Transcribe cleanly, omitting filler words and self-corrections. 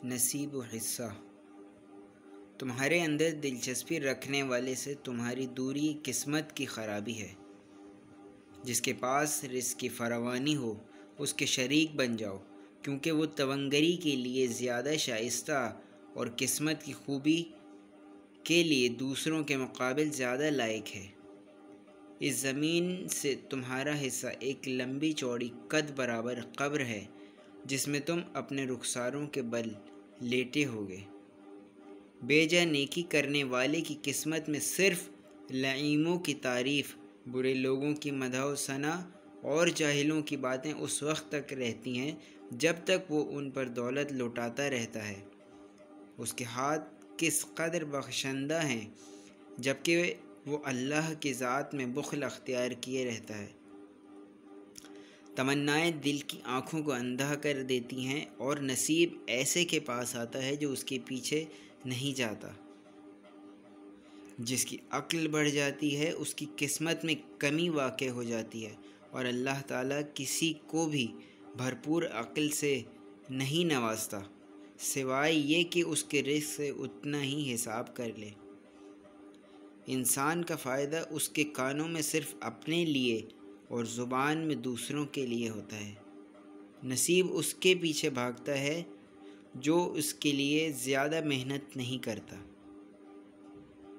نصیب و حصہ۔ تمہارے اندر دلچسپی رکھنے والے سے تمہاری دوری قسمت کی خرابی ہے۔ جس کے پاس رزق کی فراوانی ہو اس کے شریک بن جاؤ، کیونکہ وہ تونگری کے لیے زیادہ شائستہ اور قسمت کی خوبی کے لیے دوسروں کے مقابل زیادہ لائق ہے۔ اس زمین سے تمہارا حصہ ایک لمبی چوڑی قد برابر قبر ہے جس میں تم اپنے رخساروں کے بل لیٹے ہوگے۔ بے جا نیکی کرنے والے کی قسمت میں صرف لعیموں کی تعریف، برے لوگوں کی مدح و ثنا اور جاہلوں کی باتیں اس وقت تک رہتی ہیں جب تک وہ ان پر دولت لوٹاتا رہتا ہے۔ اس کے ہاتھ کس قدر بخشندہ ہیں جبکہ وہ اللہ کی ذات میں بخل اختیار کیے رہتا ہے۔ تمنائیں دل کی آنکھوں کو اندھا کر دیتی ہیں اور نصیب ایسے کے پاس آتا ہے جو اس کے پیچھے نہیں جاتا۔ جس کی عقل بڑھ جاتی ہے اس کی قسمت میں کمی واقع ہو جاتی ہے، اور اللہ تعالیٰ کسی کو بھی بھرپور عقل سے نہیں نوازتا سوائے یہ کہ اس کے رزق سے اتنا ہی حساب کر لے۔ انسان کا فائدہ اس کے کانوں میں صرف اپنے لیے اور زبان میں دوسروں کے لیے ہوتا ہے۔ نصیب اس کے پیچھے بھاگتا ہے جو اس کے لیے زیادہ محنت نہیں کرتا۔